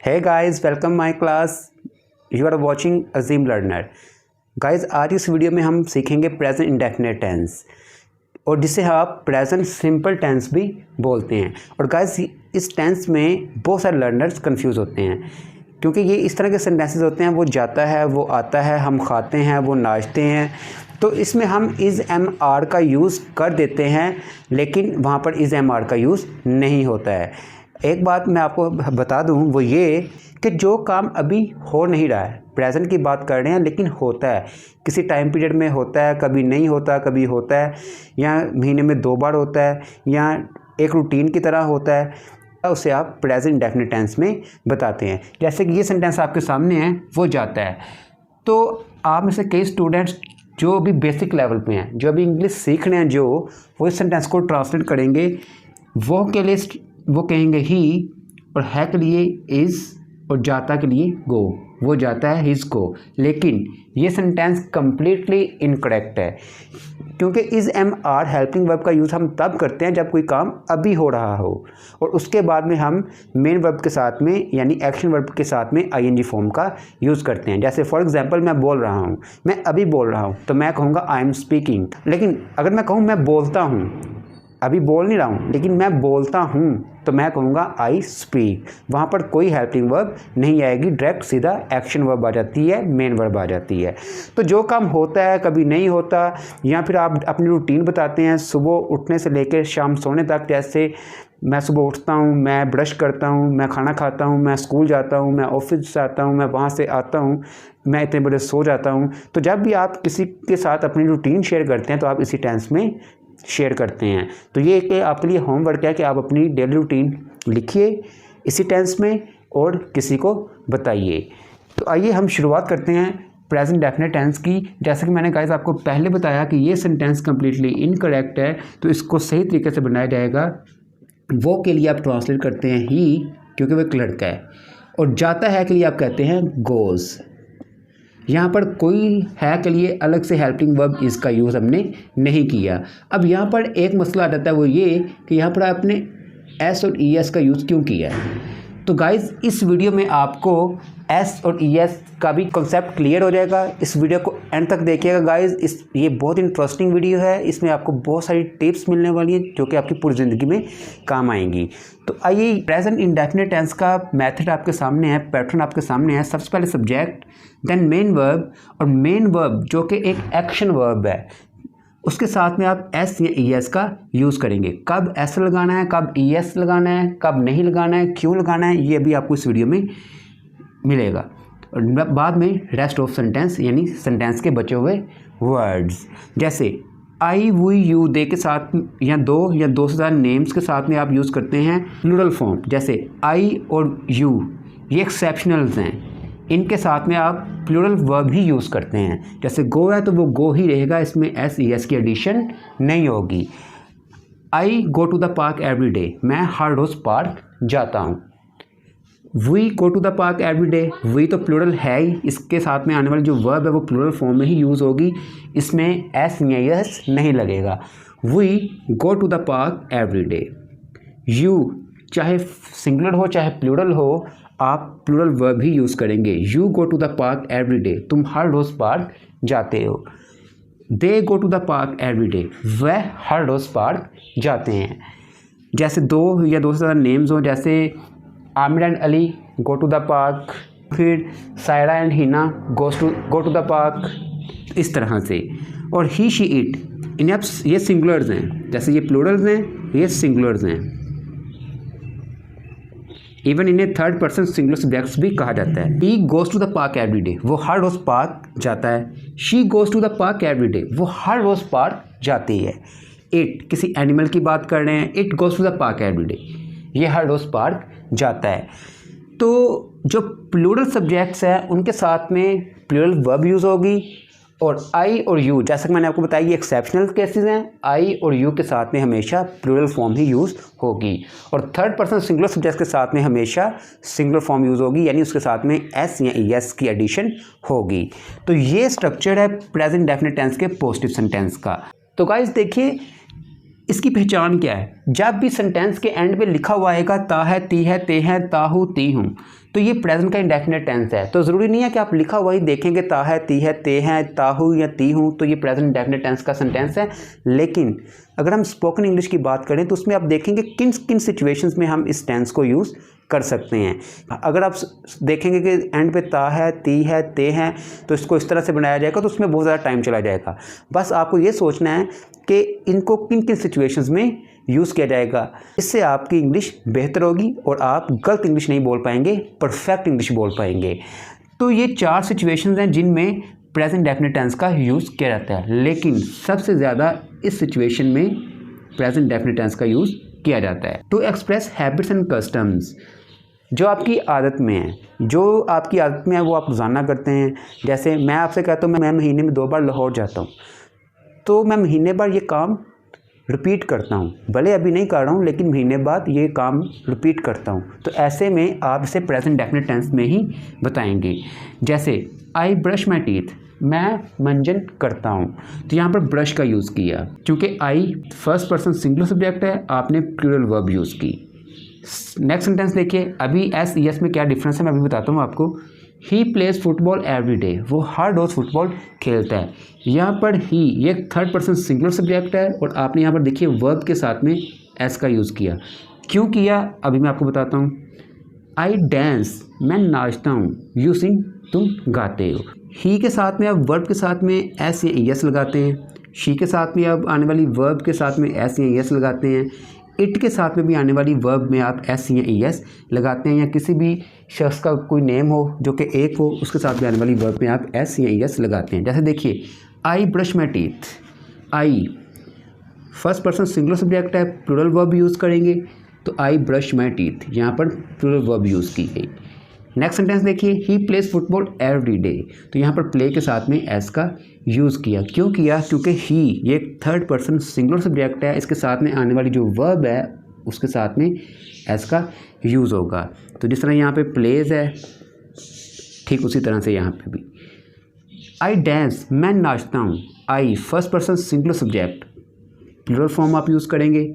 Hey guys, welcome my class. You are watching Azim Learner. Guys, आज इस video में हम सीखेंगे प्रेजेंट इंडेफिनिट टेंस और जिसे आप प्रेजेंट सिंपल टेंस भी बोलते हैं। और गाइस, इस टेंस में बहुत सारे लर्नर्स कंफ्यूज होते हैं क्योंकि ये इस तरह के सेंटेंसेस होते हैं, वो जाता है, वो आता है, हम खाते हैं, वो नाचते हैं। तो इसमें हम इज़ एम आर का यूज़ कर देते हैं, लेकिन वहाँ पर इज़ एम आर का यूज़ नहीं होता है। एक बात मैं आपको बता दूं, वो ये कि जो काम अभी हो नहीं रहा है, प्रेजेंट की बात कर रहे हैं, लेकिन होता है, किसी टाइम पीरियड में होता है, कभी नहीं होता, कभी होता है, या महीने में 2 बार होता है, या एक रूटीन की तरह होता है, उसे आप प्रेजेंट इंडेफिनिट टेंस में बताते हैं। जैसे कि ये सेंटेंस आपके सामने है, वो जाता है। तो आप में से कई स्टूडेंट्स जो भी बेसिक लेवल पे हैं, जो अभी इंग्लिश सीख रहे हैं, जो वो इस सेंटेंस को ट्रांसलेट करेंगे, वो के लिए वो कहेंगे ही, और है के लिए इज़, और जाता के लिए गो। वो जाता है हिज को, लेकिन ये सेंटेंस कम्प्लीटली इनकरेक्ट है क्योंकि is am are helping verb का यूज़ हम तब करते हैं जब कोई काम अभी हो रहा हो, और उसके बाद में हम मेन वर्ब के साथ में यानी एक्शन वर्ब के साथ में आईएनजी फॉर्म का यूज़ करते हैं। जैसे फॉर एग्जांपल, मैं बोल रहा हूँ, मैं अभी बोल रहा हूँ, तो मैं कहूँगा आई एम स्पीकिंग। लेकिन अगर मैं कहूँ मैं बोलता हूँ, अभी बोल नहीं रहा हूँ लेकिन मैं बोलता हूँ, तो मैं कहूँगा आई स्पीक। वहाँ पर कोई हेल्पिंग वर्ब नहीं आएगी, डायरेक्ट सीधा एक्शन वर्ब आ जाती है, मेन वर्ब आ जाती है। तो जो काम होता है, कभी नहीं होता, या फिर आप अपनी रूटीन बताते हैं सुबह उठने से लेकर शाम सोने तक। जैसे मैं सुबह उठता हूँ, मैं ब्रश करता हूँ, मैं खाना खाता हूँ, मैं स्कूल जाता हूँ, मैं ऑफिस जाता हूँ, मैं वहाँ से आता हूँ, मैं इतने बजे सो जाता हूँ। तो जब भी आप किसी के साथ अपनी रूटीन शेयर करते हैं, तो आप इसी टेंस में शेयर करते हैं। तो ये एक आपके लिए होमवर्क है कि आप अपनी डेली रूटीन लिखिए इसी टेंस में और किसी को बताइए। तो आइए हम शुरुआत करते हैं प्रेजेंट डेफिनेट टेंस की। जैसे कि मैंने गाइस आपको पहले बताया कि ये सेंटेंस कम्प्लीटली इनकरेक्ट है, तो इसको सही तरीके से बनाया जाएगा। वो के लिए आप ट्रांसलेट करते हैं ही, क्योंकि वो एक लड़का है, और जाता है के लिए आप कहते हैं गोज़। यहाँ पर कोई है के लिए अलग से हेल्पिंग वर्ब इसका यूज़ हमने नहीं किया। अब यहाँ पर एक मसला आ जाता है, वो ये कि यहाँ पर आपने एस और ई एस का यूज़ क्यों किया है। तो गाइज़, इस वीडियो में आपको एस और ई एस का भी कॉन्सेप्ट क्लियर हो जाएगा। इस वीडियो को एंड तक देखिएगा गाइज़, ये बहुत इंटरेस्टिंग वीडियो है। इसमें आपको बहुत सारी टिप्स मिलने वाली हैं जो कि आपकी पूरी ज़िंदगी में काम आएंगी। तो आइए, प्रेजेंट इंडेफिनिट टेंस का मेथड आपके सामने है, पैटर्न आपके सामने है। सबसे पहले सब्जेक्ट, देन मेन वर्ब, और मेन वर्ब जो कि एक एक्शन वर्ब है, उसके साथ में आप एस या ई एस का यूज़ करेंगे। कब एस लगाना है, कब ई एस लगाना है, कब नहीं लगाना है, क्यों लगाना है, ये भी आपको इस वीडियो में मिलेगा। और बाद में रेस्ट ऑफ सेंटेंस यानी सेंटेंस के बचे हुए वर्ड्स, जैसे आई, वी, यू, दे के साथ, या दो या दो से ज़्यादा नेम्स के साथ में आप यूज़ करते हैं प्लूरल फॉर्म। जैसे आई और यू, ये एक्सेप्शनल्स हैं, इनके साथ में आप प्लूरल वर्ब ही यूज़ करते हैं। जैसे गो है तो वो गो ही रहेगा, इसमें एस ई एस की एडिशन नहीं होगी। I go to the park every day, मैं हर रोज़ पार्क जाता हूँ। We go to the park every day, we तो प्लूरल है ही, इसके साथ में आने वाली जो वर्ब है वो प्लूरल फॉर्म में ही यूज़ होगी, इसमें एस या एस नहीं लगेगा। We go to the park every day. You, चाहे सिंगुलर हो चाहे प्लूरल हो, आप प्लूरल वर्ब ही यूज़ करेंगे। You go to the park every day, तुम हर रोज़ पार्क जाते हो। They go to the park every day, वह हर रोज़ पार्क जाते हैं। जैसे दो या दो से ज़्यादा नेम्स हो, जैसे Aamir and Ali go to the park, फिर Saira and Hina go to the park, इस तरह से। और ही, शी, इट, इन्हें ये सिंगुलर्स हैं, जैसे ये प्लूरल्स हैं, ये सिंगुलर्स हैं। इवन इन्हें थर्ड पर्सन सिंगुलर सब्जेक्ट्स भी कहा जाता है। He goes to the park every day, वो हर रोज़ पार्क जाता है। She goes to the park every day, वो हर रोज़ पार्क जाती है। इट, किसी एनिमल की बात कर रहे हैं, it goes to the park every day, ये हर रोज़ पार्क जाता है। तो जो प्लूरल सब्जेक्ट्स हैं उनके साथ में प्लूरल वर्ब यूज़ होगी। और आई और यू, जैसा कि मैंने आपको बताया, ये एक्सेप्शनल केसेस हैं, आई और यू के साथ में हमेशा प्लूरल फॉर्म ही यूज़ होगी। और थर्ड पर्सन सिंगुलर सब्जेक्ट के साथ में हमेशा सिंगुलर फॉर्म यूज़ होगी, यानी उसके साथ में एस या ई एस की एडिशन होगी। तो ये स्ट्रक्चर है प्रेजेंट डेफिनेट टेंस के पॉजिटिव सेंटेंस का। तो गाइस देखिए, इसकी पहचान क्या है? जब भी सेंटेंस के एंड पे लिखा हुआ आएगा ता है, ती है, ते हैं, ताहू, ती हूँ, तो ये प्रेजेंट का इंडेफिनिट टेंस है। तो ज़रूरी नहीं है कि आप लिखा हुआ ही देखेंगे ता है, ती है, ते हैं, ताहू या ती हूँ तो ये प्रेजेंट इंडेफिनिट टेंस का सेंटेंस है। लेकिन अगर हम स्पोकन इंग्लिश की बात करें तो उसमें आप देखेंगे किन किन सिचुएशंस में हम इस टेंस को यूज़ कर सकते हैं। अगर आप देखेंगे कि एंड पे ता है, ती है, ते हैं, तो इसको इस तरह से बनाया जाएगा तो उसमें बहुत ज़्यादा टाइम चला जाएगा। बस आपको ये सोचना है कि इनको किन किन सिचुएशंस में यूज़ किया जाएगा। इससे आपकी इंग्लिश बेहतर होगी और आप गलत इंग्लिश नहीं बोल पाएंगे, परफेक्ट इंग्लिश बोल पाएंगे। तो ये 4 सिचुएशंस हैं जिनमें प्रेजेंट इंडेफिनिट टेंस का यूज़ किया जाता है, लेकिन सबसे ज़्यादा इस सिचुएशन में प्रेजेंट इंडेफिनिट टेंस का यूज़ किया जाता है। To express habits and customs, जो आपकी आदत में है, जो आपकी आदत में है वो आप रोज़ाना करते हैं। जैसे मैं आपसे कहता हूँ मैं महीने में 2 बार लाहौर जाता हूँ, तो मैं महीने बार ये काम रिपीट करता हूँ, भले अभी नहीं कर रहा हूँ लेकिन महीने बाद ये काम रिपीट करता हूँ। तो ऐसे में आप इसे प्रेजेंट इंडेफिनिट टेंस में ही बताएंगे। जैसे आई ब्रश माई टीथ, मैं मंजन करता हूँ, तो यहाँ पर ब्रश का यूज़ किया क्योंकि आई फर्स्ट पर्सन सिंगुलर सब्जेक्ट है, आपने प्लूरल वर्ब यूज़ की। नेक्स्ट सेंटेंस देखिए, अभी एस ई एस में क्या डिफरेंस है मैं अभी बताता हूँ आपको। He plays football every day, वो हर रोज़ फुटबॉल खेलता है। यहाँ पर ही ये थर्ड पर्सन सिंगुलर सब्जेक्ट है और आपने यहाँ पर देखिए वर्ब के साथ में एस का यूज़ किया। क्यों किया अभी मैं आपको बताता हूँ। आई डांस, मैं नाचता हूँ। यू सिंग, तुम गाते हो। ही के साथ में आप वर्ब के साथ में एस या एस लगाते हैं। शी के साथ में आप आने वाली वर्ब के साथ में एस या एस लगाते हैं। इट के साथ में भी आने वाली वर्ब में आप एस या एस लगाते हैं, या किसी भी शख्स का कोई नेम हो जो कि एक हो उसके साथ में आने वाली वर्ब में आप एस या एस लगाते हैं। जैसे देखिए I brush my teeth, I first person singular subject है, प्लूरल वर्ब यूज़ करेंगे तो आई ब्रश माई टीथ, यहाँ पर प्लूरल वर्ब यूज़ की गई। नेक्स्ट सेंटेंस देखिए, he plays football every day, तो यहाँ पर प्ले के साथ में एस का यूज़ किया। क्यों किया? क्योंकि ही ये थर्ड पर्सन सिंगुलर सब्जेक्ट है, इसके साथ में आने वाली जो वर्ब है उसके साथ में एस का यूज़ होगा। तो जिस तरह यहाँ पे प्लेज है ठीक उसी तरह से यहाँ पे भी। आई डांस, मैं नाचता हूँ। I first person singular subject, plural form आप यूज़ करेंगे,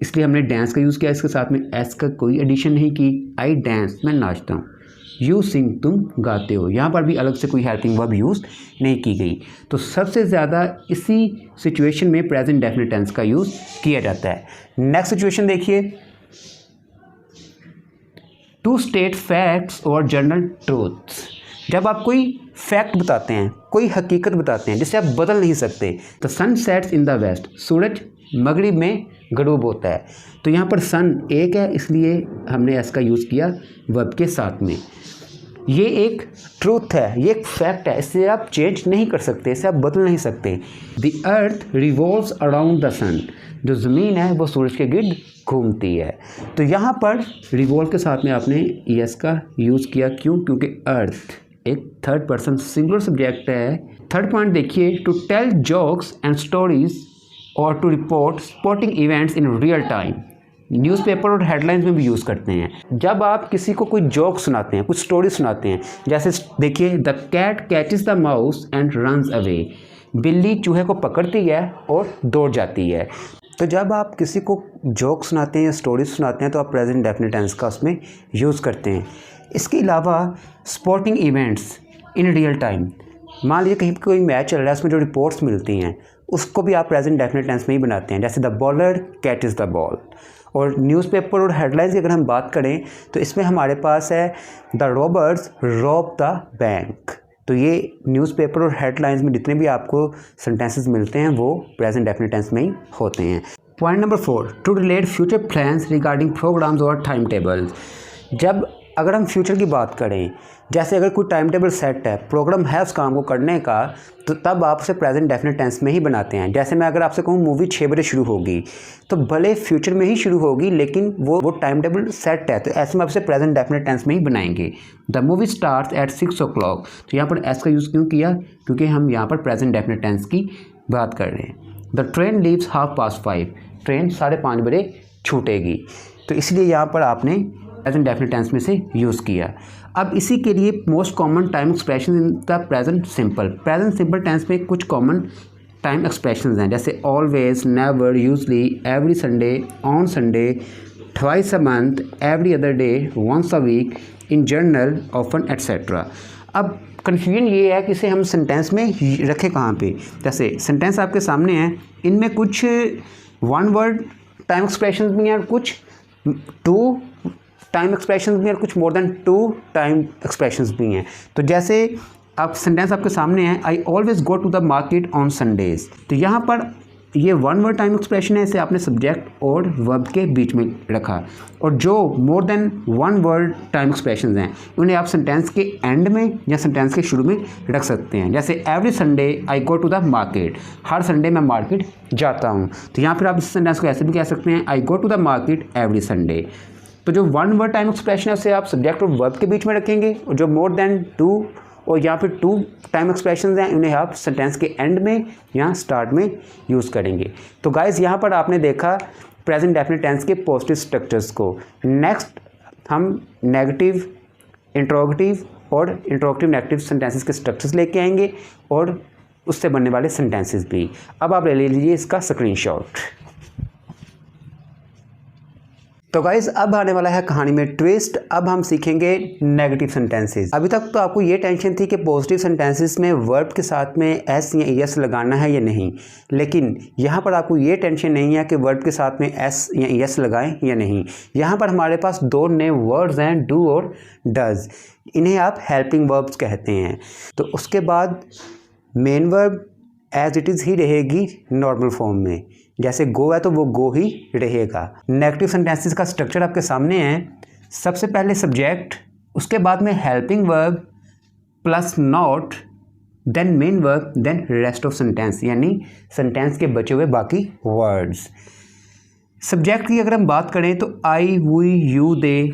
इसलिए हमने डांस का यूज़ किया, इसके साथ में एस का कोई एडिशन नहीं की। आई डांस, मैं नाचता हूँ। यू सिंग, तुम गाते हो, यहाँ पर भी अलग से कोई हेल्पिंग वर्ब यूज़ नहीं की गई। तो सबसे ज़्यादा इसी सिचुएशन में प्रेजेंट इंडेफिनिट टेंस का यूज़ किया जाता है। नेक्स्ट सिचुएशन देखिए, टू स्टेट फैक्ट्स और जनरल ट्रूथ्स, जब आप कोई फैक्ट बताते हैं, कोई हकीकत बताते हैं जिसे आप बदल नहीं सकते। The sun sets in the west, सूरज मगरिब में गरूब होता है। तो यहाँ पर सन एक है इसलिए हमने एस का यूज़ किया वर्ब के साथ में। ये एक ट्रूथ है, ये एक फैक्ट है, इसे आप चेंज नहीं कर सकते, इसे आप बदल नहीं सकते। The earth revolves around the sun, जो ज़मीन है वो सूरज के गिर्द घूमती है। तो यहाँ पर रिवॉल्व के साथ में आपने एस का यूज़ किया। क्यों? क्योंकि अर्थ एक थर्ड पर्सन सिंगुलर सब्जेक्ट है। थर्ड पॉइंट देखिए, to tell jokes and stories और to report sporting events in real time, newspaper और हेडलाइंस में भी यूज़ करते हैं। जब आप किसी को कोई जोक सुनाते हैं, कुछ स्टोरी सुनाते हैं, जैसे देखिए the cat catches the mouse and runs away, बिल्ली चूहे को पकड़ती है और दौड़ जाती है। तो जब आप किसी को जोक सुनाते हैं या स्टोरी सुनाते हैं तो आप प्रेजेंट इंडेफिनिट टेंस का उसमें यूज़ करते हैं। इसके अलावा sporting events in real time, मान लीजिए कहीं कोई मैच चल रहा है, उसमें जो रिपोर्ट्स मिलती हैं उसको भी आप प्रेजेंट इंडेफिनिट टेंस में ही बनाते हैं। जैसे the bowler catches the ball. और न्यूज़पेपर और हेडलाइंस की अगर हम बात करें तो इसमें हमारे पास है the robbers rob the bank. तो ये न्यूज़पेपर और हेडलाइंस में जितने भी आपको सेंटेंसेस मिलते हैं वो प्रेजेंट इंडेफिनिट टेंस में ही होते हैं। Point number 4, to relate future plans regarding programmes और टाइम टेबल्स। जब अगर हम फ्यूचर की बात करें, जैसे अगर कोई टाइम टेबल सेट है, प्रोग्राम है उस काम को करने का, तो तब आप उसे प्रेजेंट इंडेफिनिट टेंस में ही बनाते हैं। जैसे मैं अगर आपसे कहूँ मूवी 6 बजे शुरू होगी, तो भले फ्यूचर में ही शुरू होगी लेकिन वो टाइम टेबल सेट है, तो ऐसे में आप उसे प्रेजेंट इंडेफिनिट टेंस में ही बनाएंगे। The movie starts at 6 o'clock, तो यहाँ पर एस का यूज़ क्यों किया? क्योंकि हम यहाँ पर प्रेजेंट इंडेफिनिट टेंस की बात कर रहे हैं। द ट्रेन लीव्स 5:30, ट्रेन 5:30 बजे छूटेगी, तो इसलिए यहाँ पर आपने प्रेजेंट इंडेफिनिट टेंस में से यूज़ किया। अब इसी के लिए most common time expression in the present simple tense में कुछ कॉमन टाइम एक्सप्रेशंस हैं, जैसे always, never, usually, every Sunday, on Sunday, twice a month, every other day, once a week, in general, often, etcetera. अब confusion ये है कि इसे हम सेंटेंस में रखें कहाँ पे। जैसे सेंटेंस आपके सामने है, इनमें कुछ वन वर्ड टाइम एक्सप्रेशंस भी हैं और कुछ टू टाइम एक्सप्रेशंस भी हैं और कुछ more than two time expressions भी हैं। तो जैसे आप सेंटेंस आपके सामने है, I always go to the market on Sundays, तो यहाँ पर ये वन वर्ड टाइम एक्सप्रेशन है, इसे आपने सब्जेक्ट और वर्ब के बीच में रखा। और जो more than one word time expression हैं उन्हें आप सेंटेंस के एंड में या सेंटेंस के शुरू में रख सकते हैं। जैसे every Sunday I go to the market, हर संडे मैं मार्केट जाता हूँ, तो यहाँ पर आप इस सेंटेंस को ऐसे भी कह सकते हैं, I go to the market every Sunday. तो जो वन वर्ड टाइम एक्सप्रेशन है उसे आप सब्जेक्ट और वर्ब के बीच में रखेंगे, और जो मोर देन टू और यहाँ पे टू टाइम एक्सप्रेशंस हैं उन्हें आप सेंटेंस के एंड में या स्टार्ट में यूज़ करेंगे। तो गाइज़ यहाँ पर आपने देखा प्रेजेंट डेफिनेट टेंस के पॉजिटिव स्ट्रक्चर्स को। नेक्स्ट हम नेगेटिव, इंट्रोगेटिव और इंट्रोगेटिव नेगेटिव सेंटेंसेस के स्ट्रक्चर्स लेके आएंगे और उससे बनने वाले सेंटेंसेस भी। अब आप ले लीजिए इसका स्क्रीनशॉट। तो गाइज़ अब आने वाला है कहानी में ट्विस्ट। अब हम सीखेंगे नेगेटिव सेंटेंसेस। अभी तक तो आपको ये टेंशन थी कि पॉजिटिव सेंटेंसेस में वर्ब के साथ में एस या एस लगाना है या नहीं, लेकिन यहाँ पर आपको ये टेंशन नहीं है कि वर्ब के साथ में एस या एस लगाएं या नहीं। यहाँ पर हमारे पास दो नए वर्ड्स हैं, डू और डज। इन्हें आप हेल्पिंग वर्ब्स कहते हैं। तो उसके बाद main verb as it is ही रहेगी नॉर्मल फॉर्म में, जैसे गो है तो वो गो ही रहेगा। नेगेटिव सेंटेंसेस का स्ट्रक्चर आपके सामने है। सबसे पहले सब्जेक्ट, उसके बाद में helping verb plus not, then main verb, then rest of sentence, यानी सेंटेंस के बचे हुए बाकी वर्ड्स। सब्जेक्ट की अगर हम बात करें तो आई, वी, यू, दे,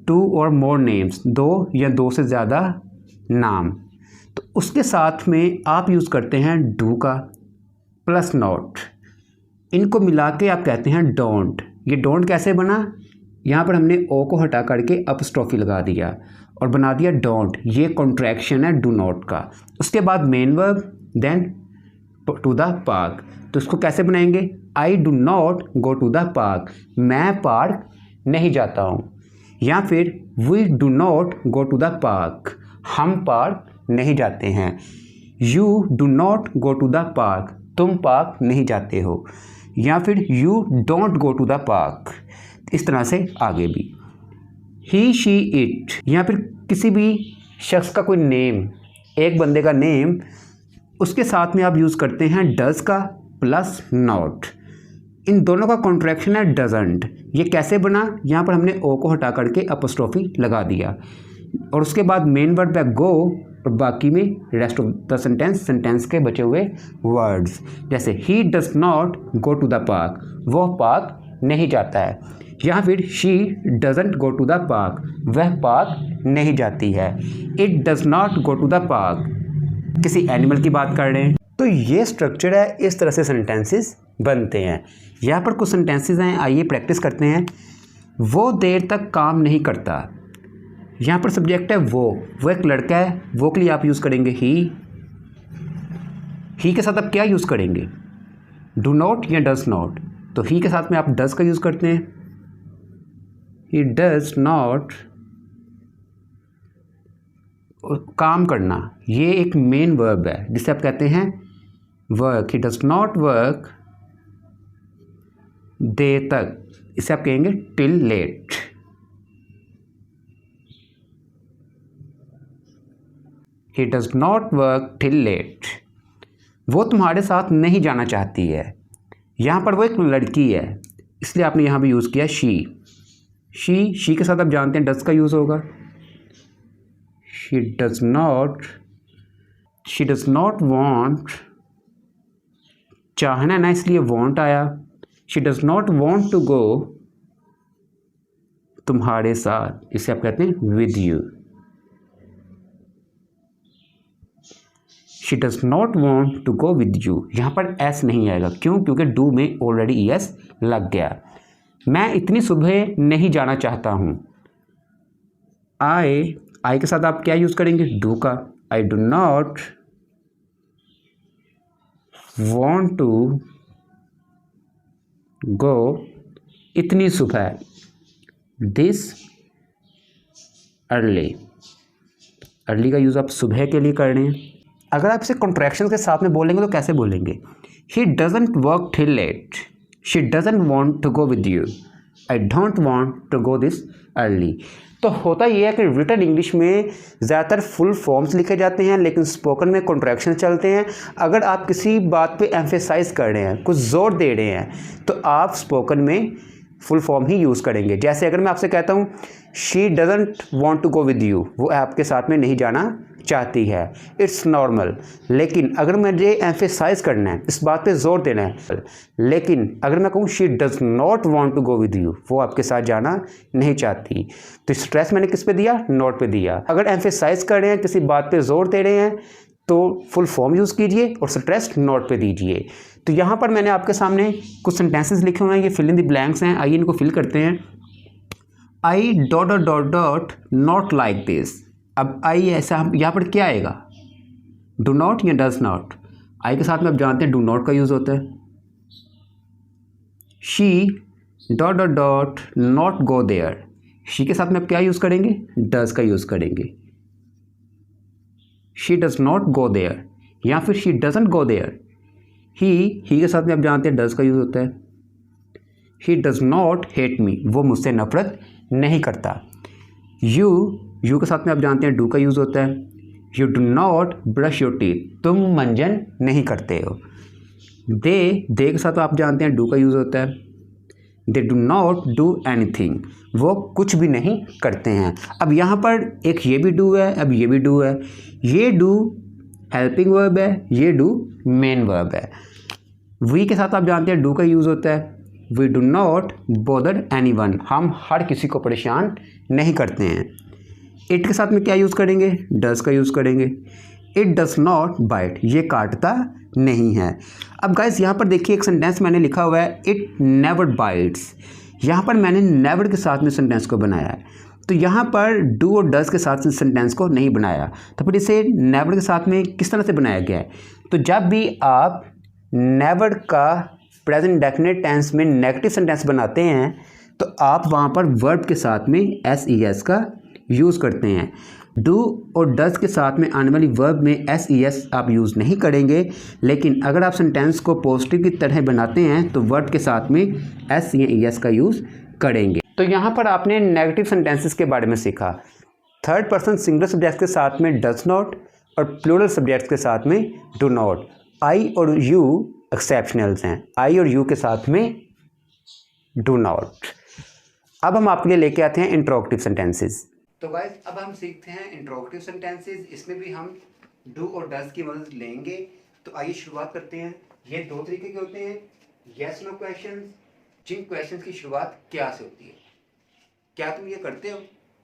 टू और मोर नेम्स, दो या दो से ज़्यादा नाम। तो उसके साथ में आप यूज़ करते हैं डू का प्लस नॉट, इनको मिला के आप कहते हैं डोंट। ये डोंट कैसे बना, यहाँ पर हमने ओ को हटा करके अपस्ट्रॉफी लगा दिया और बना दिया डोंट। ये कॉन्ट्रैक्शन है डू नॉट का। उसके बाद main verb, then to the park, तो इसको कैसे बनाएंगे, I do not go to the park, मैं पार्क नहीं जाता हूँ। या फिर we do not go to the park, हम पार्क नहीं जाते हैं। You do not go to the park, तुम पार्क नहीं जाते हो। या फिर you don't go to the park, इस तरह से आगे भी। ही, शी, इट, या फिर किसी भी शख्स का कोई नेम, एक बंदे का नेम, उसके साथ में आप यूज़ करते हैं डज का प्लस नॉट। इन दोनों का कॉन्ट्रैक्शन है डजंट। ये कैसे बना, यहाँ पर हमने ओ को हटा करके अपस्ट्रॉफी लगा दिया और उसके बाद मेन वर्ब है गो और बाकी में rest of the sentence, sentence के बचे हुए वर्ड्स। जैसे he does not go to the park, वह पार्क नहीं जाता है। या फिर she doesn't go to the park, वह पार्क नहीं जाती है। It does not go to the park, किसी एनिमल की बात कर रहे हैं। तो ये स्ट्रक्चर है, इस तरह से सेंटेंसेस बनते हैं। यहाँ पर कुछ सेंटेंसेस हैं, आइए प्रैक्टिस करते हैं। वो देर तक काम नहीं करता, यहाँ पर सब्जेक्ट है वो एक लड़का है, वो के लिए आप यूज़ करेंगे ही के साथ आप क्या यूज़ करेंगे, डू नॉट या डज नॉट। तो ही के साथ में आप डज का यूज़ करते हैं, ही डज नॉट। काम करना, ये एक मेन वर्ब है जिसे आप कहते हैं work. He does not work देर तक, इसे आप कहेंगे till late. He does not work till late. वो तुम्हारे साथ नहीं जाना चाहती है। यहाँ पर वो एक लड़की है, इसलिए आपने यहाँ भी यूज़ किया शी के साथ आप जानते हैं डज का यूज़ होगा। she does not want, चाहना ना इसलिए want आया। she does not want to go, तुम्हारे साथ, इसे आप कहते हैं with you। She does not want to go with you, यहाँ पर एस नहीं आएगा, क्यों, क्योंकि डू में ऑलरेडी एस लग गया। मैं इतनी सुबह नहीं जाना चाहता हूँ, आई के साथ आप क्या यूज़ करेंगे, डू का। आई do not want to go इतनी सुबह, this early, अर्ली का यूज़ आप सुबह के लिए कर रहे हैं। अगर आप इसे कॉन्ट्रैक्शन के साथ में बोलेंगे तो कैसे बोलेंगे? He doesn't work till late, she doesn't want to go with you, I don't want to go this early. तो होता यह है कि रिटन इंग्लिश में ज़्यादातर फुल फॉर्म्स लिखे जाते हैं, लेकिन स्पोकन में कॉन्ट्रैक्शन चलते हैं। अगर आप किसी बात पे एम्फेसाइज कर रहे हैं, कुछ जोर दे रहे हैं, तो आप स्पोकन में फुल फॉर्म ही यूज़ करेंगे। जैसे अगर मैं आपसे कहता हूँ she doesn't want to go with you, वो आपके साथ में नहीं जाना चाहती है, इट्स नॉर्मल। लेकिन अगर मुझे एम्फेसाइज करना है, इस बात पे जोर देना है, लेकिन अगर मैं कहूँ she does not want to go with you, वो आपके साथ जाना नहीं चाहती, तो स्ट्रेस मैंने किस पे दिया? नॉट पे दिया। अगर एम्फेसाइज कर रहे हैं, किसी बात पे जोर दे रहे हैं, तो फुल फॉर्म यूज़ कीजिए और स्ट्रेस नॉट पे दीजिए। तो यहाँ पर मैंने आपके सामने कुछ सेंटेंसेस लिखे हुए हैं, ये फिल इन द ब्लैंक्स हैं, आइए इनको फिल करते हैं। I dot dot dot dot not like this. अब आई ऐसा यहाँ पर क्या आएगा? डू नॉट या डज नॉट? आई के साथ में आप जानते हैं डू नॉट का यूज़ होता है। She dot dot dot not go there, she के साथ में आप क्या यूज़ करेंगे? डज का यूज़ करेंगे। She does not go there या फिर she doesn't go there. He के साथ में आप जानते हैं डज का यूज़ होता है। ही डज नॉट हेट मी, वो मुझसे नफरत नहीं करता। यू के साथ में आप जानते हैं डू का यूज़ होता है। You do not brush your teeth, तुम मंजन नहीं करते हो। दे के साथ आप जानते हैं डू का यूज़ होता है। They do not do anything, वो कुछ भी नहीं करते हैं। अब यहाँ पर एक ये भी डू है, अब ये भी डू है। ये डू हेल्पिंग वर्ब है, ये डू मेन वर्ब है। वी के साथ आप जानते हैं डू का यूज़ होता है। We do not bother anyone, हम हर किसी को परेशान नहीं करते हैं। इट के साथ में क्या यूज़ करेंगे? डज का यूज़ करेंगे। इट डज नॉट बाइट, ये काटता नहीं है। अब गाइस यहाँ पर देखिए एक सेंटेंस मैंने लिखा हुआ है, इट नेवर बाइट्स। यहाँ पर मैंने नेवर के साथ में सेंटेंस को बनाया है, तो यहाँ पर डू और डज के साथ सेंटेंस को नहीं बनाया, तो फिर इसे नेवर के साथ में किस तरह से बनाया गया है? तो जब भी आप नेवर का प्रेजेंट डेफिनेट टेंस में नेगेटिव सेंटेंस बनाते हैं, तो आप वहाँ पर वर्ब के साथ में एस का यूज़ करते हैं। डू और डज के साथ में आने वाली वर्ब में एस आप यूज़ नहीं करेंगे, लेकिन अगर आप सेंटेंस को पॉजिटिव की तरह बनाते हैं तो वर्ब के साथ में एस का यूज़ करेंगे। तो यहाँ पर आपने नेगेटिव सेंटेंसेस के बारे में सीखा। थर्ड पर्सन सिंगुलर सब्जेक्ट के साथ में डज नॉट और प्लूरल सब्जेक्ट के साथ में डू नॉट। आई और यू एक्सेप्शनल्स हैं, आई और यू के साथ में डू नॉट। अब हम आपके लिए लेके आते हैं इंट्रोगेटिव सेंटेंसेस। तो गाइस अब हम सीखते हैं इंट्रोगेटिव सेंटेंसेस। इसमें भी हम डू और डज की मदद लेंगे। तो आइए शुरुआत करते हैं। ये दो तरीके के होते हैं, यस नो क्वेश्चन, जिन क्वेश्चन की शुरुआत क्या से होती है। क्या तुम ये करते हो?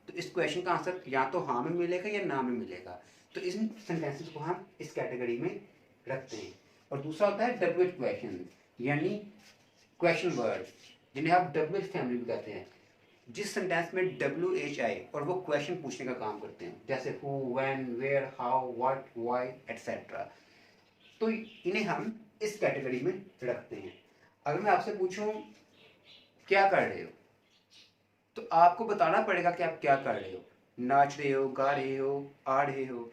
तो इस क्वेश्चन का आंसर या तो हाँ में मिलेगा या ना में मिलेगा। तो इन सेंटेंसेस को हम इस कैटेगरी में रखते हैं। और दूसरा होता है डब्ल्यूएच क्वेश्चन, यानी क्वेश्चन वर्ड, जिन्हें आप डब्ल्यूएच फैमिली भी कहते हैं। जिस सेंटेंस में WH आए और वो क्वेश्चन पूछने का काम करते हैं, जैसे who, when, where, how, what, why etcetera. तो इन्हें हम इस कैटेगरी में रखते हैं। अगर मैं आपसे पूछूं क्या कर रहे हो, तो आपको बताना पड़ेगा कि आप क्या कर रहे हो। नाच रहे हो, गा रहे हो, आ रहे हो,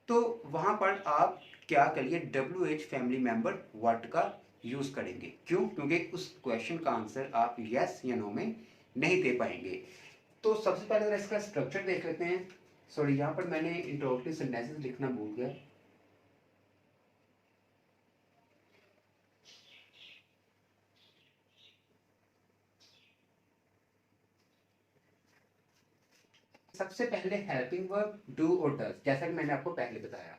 तो वहां पर आप क्या करिए? WH फैमिली मेंबर व्हाट का यूज करेंगे। क्यों? क्योंकि उस क्वेश्चन का आंसर आप यस या नो में नहीं दे पाएंगे। तो सबसे पहले अगर इसका स्ट्रक्चर देख लेते हैं। सॉरी, यहाँ पर मैंने इंट्रोगेटिव सेंटेंसेस लिखना भूल गया। सबसे पहले हेल्पिंग वर्ब डू और डज, जैसा कि मैंने आपको पहले बताया।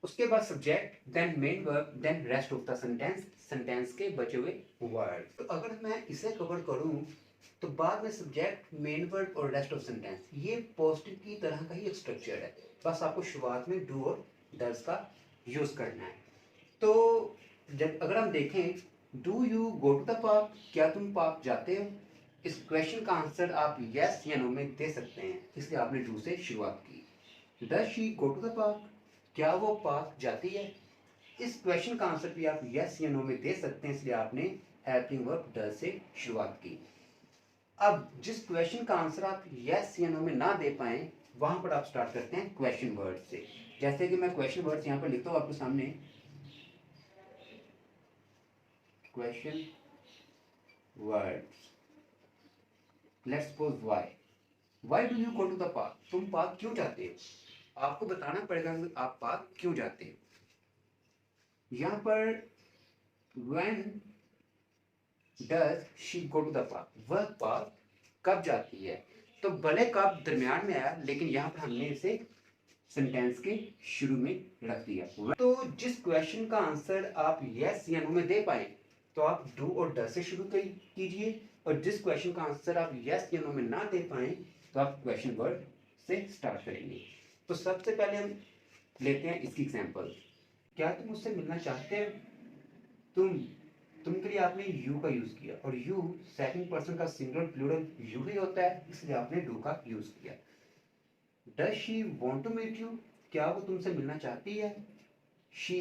उसके बाद subject, then main verb, then rest of the sentence, sentence के बचे हुए वर्ड। तो अगर मैं इसे कवर करूं तो बाद में सब्जेक्ट, मेन वर्ब और रेस्ट ऑफ सेंटेंस, ये पॉजिटिव की तरह का ही एक स्ट्रक्चर है। बस आपको शुरुआत में डू और डज का यूज करना है। तो जब अगर हम देखें, do you go to the park, क्या तुम पार्क जाते हो? इस क्वेश्चन का आंसर आप यस या नो में दे सकते हैं, इसलिए आपने डू से शुरुआत की। Does she go to the park, क्या वो पार्क जाती है? इस क्वेश्चन का आंसर भी आप यस या नो में दे सकते हैं, इसलिए आपने हेल्पिंग वर्ब डज से शुरुआत की। अब जिस क्वेश्चन का आंसर आप यस या नो में ना दे पाए वहां पर आप स्टार्ट करते हैं क्वेश्चन वर्ड से। जैसे कि मैं क्वेश्चन वर्ड्स यहां पर लिखता हूं आपके सामने, question words. Let's suppose why do you go to the park, तुम पार्क क्यों जाते हो, आपको बताना पड़ेगा कि आप पार्क क्यों जाते हो। यहां पर when does she go to the park, वह पार्क कब जाती है, तो भले कब दरमियान में आया लेकिन यहाँ पर हमने इसे सेंटेंस के शुरू में रख दिया। तो जिस क्वेश्चन का आंसर आप यस या नो में दे पाए तो आप डू और डज से शुरू कीजिए, और जिस क्वेश्चन का आंसर आप यस या नो में ना दे पाए तो आप क्वेश्चन वर्ड से स्टार्ट करेंगे। तो सबसे पहले हम लेते हैं इसकी एग्जांपल। क्या तुम मुझसे मिलना चाहते हो, तुम के लिए आपने यू का यूज किया, और यू सेकंड पर्सन का सिंगुलर प्लूरल यू ही होता है, इसलिए आपने डू का यूज किया। Does she want to meet you, क्या वो तुमसे मिलना चाहती है। She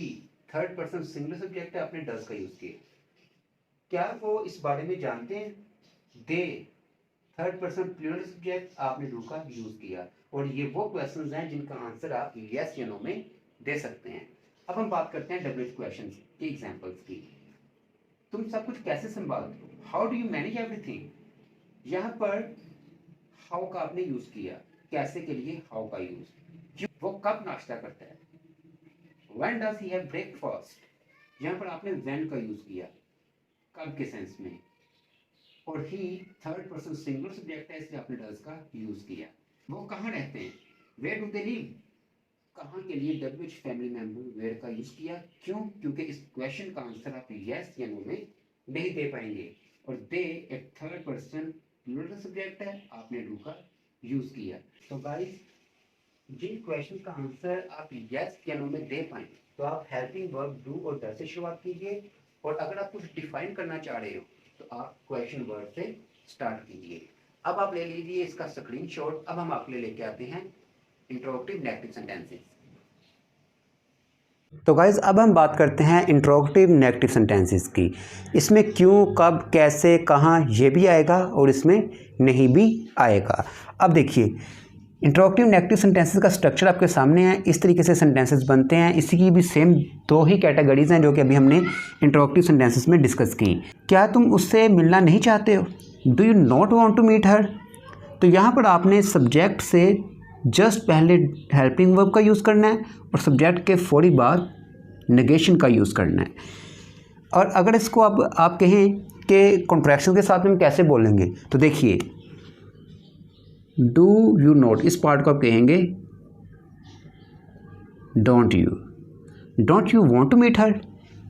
third person singular subject है, आपने डज का यूज किया। क्या वो इस बारे में जानते हैं। They third person plural subject, आपने डू का यूज किया। और ये वो क्वेश्चंस हैं जिनका आंसर आप यस या नो में दे सकते हैं। अब हम बात करते हैं डब्ल्यूएच क्वेश्चंस की एग्जांपल्स की। तुम सब कुछ कैसे संभालते हो, how do you manage everything. यहाँ पर हाउ का आपने यूज किया, कैसे के लिए हाउ का यूज। वो कब नाश्ता करता है, when does he have breakfast. यहाँ पर आपने व्हेन का यूज किया, कब के सेंस में, और ही थर्ड पर्सन सिंगुलर सब्जेक्ट है, इसलिए आपने डज का यूज किया। वो कहाँ रहते हैं, वेयर डू दे लिव, कहाँ के लिए डब्ल्यूएच फैमिली मेंबर वेयर का यूज किया। क्यों, क्योंकि इस क्वेश्चन का आंसर आप यस या नो में नहीं दे पाएंगे, और दे एक थर्ड पर्सन प्लूरल सब्जेक्ट है, आपने डू का यूज किया। तो गाइस जिन क्वेश्चन का आंसर आप यस या नो में दे पाए तो आप हेल्पिंग वर्ब डू और डज से शुरुआत कीजिए, और अगर आप कुछ डिफाइन करना चाह रहे हो तो आप क्वेश्चन वर्ड से स्टार्ट कीजिए। अब आप ले लीजिए इसका स्क्रीनशॉट। अब हम आपके लिए लेके आते हैं इंट्रोगेटिव नेगेटिव सेंटेंसेस। तो गाइज अब हम बात करते हैं इंट्रोगेटिव नेगेटिव सेंटेंसेस की। इसमें क्यों, कब, कैसे, कहाँ ये भी आएगा और इसमें नहीं भी आएगा। अब देखिए इंट्रोगेटिव नेगेटिव सेंटेंसेस का स्ट्रक्चर आपके सामने है, इस तरीके से सेंटेंसेस बनते हैं। इसी की भी सेम दो ही कैटेगरीज हैं जो कि अभी हमने इंट्रोगेटिव सेंटेंसेस में डिस्कस की। क्या तुम उससे मिलना नहीं चाहते हो, do you not want to meet her. तो यहाँ पर आपने सब्जेक्ट से जस्ट पहले हेल्पिंग वर्ब का यूज़ करना है और सब्जेक्ट के फौरी बाद नेगेशन का यूज़ करना है। और अगर इसको आप कहें कि कॉन्ट्रैक्शन के साथ में हम कैसे बोलेंगे, तो देखिए डू यू नॉट, इस पार्ट को आप कहेंगे don't you want to meet her,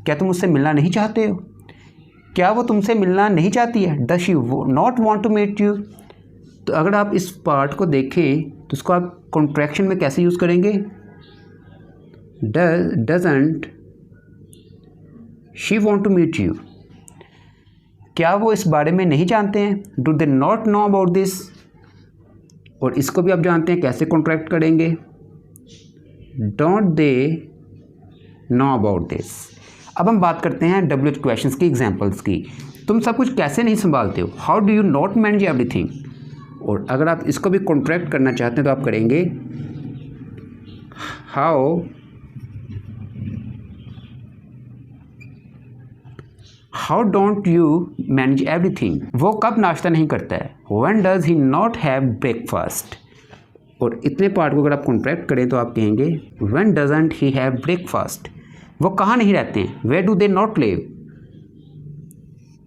क्या तुम उससे मिलना नहीं चाहते हो। क्या वो तुमसे मिलना नहीं चाहती है, does she not want to meet you. तो अगर आप इस पार्ट को देखें तो उसको आप कॉन्ट्रैक्शन में कैसे यूज़ करेंगे, doesn't she want to meet you, क्या वो इस बारे में नहीं जानते हैं, do they not know about this. और इसको भी आप जानते हैं कैसे कॉन्ट्रैक्ट करेंगे, don't they know about this. अब हम बात करते हैं डब्ल्यूएच क्वेश्चंस की एग्जांपल्स की। तुम सब कुछ कैसे नहीं संभालते हो, how do you not manage everything. और अगर आप इसको भी कॉन्ट्रैक्ट करना चाहते हैं तो आप करेंगे how don't you manage everything. वो कब नाश्ता नहीं करता है, when does he not have breakfast. और इतने पार्ट को अगर आप कॉन्ट्रैक्ट करें तो आप कहेंगे when doesn't he have breakfast. वो कहाँ नहीं रहते हैं, where do they not live.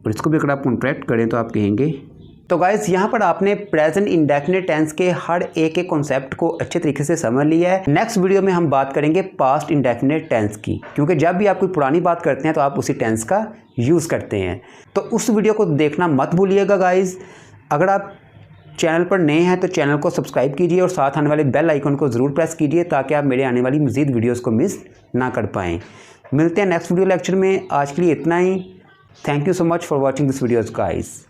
और इसको भी अगर आप कॉन्ट्रैक्ट करें तो आप कहेंगे। तो गाइस यहाँ पर आपने प्रेजेंट इंडेफिनिट टेंस के हर एक कॉन्सेप्ट को अच्छे तरीके से समझ लिया है। नेक्स्ट वीडियो में हम बात करेंगे पास्ट इंडेफिनिट टेंस की, क्योंकि जब भी आप कोई पुरानी बात करते हैं तो आप उसी टेंस का यूज़ करते हैं। तो उस वीडियो को देखना मत भूलिएगा गाइस। अगर आप चैनल पर नए हैं तो चैनल को सब्सक्राइब कीजिए और साथ आने वाले बेल आइकन को ज़रूर प्रेस कीजिए ताकि आप मेरे आने वाली मज़ीद वीडियोज़ को मिस ना कर पाएँ। मिलते हैं नेक्स्ट वीडियो लेक्चर में। आज के लिए इतना ही। Thank you so much for watching this videos guys.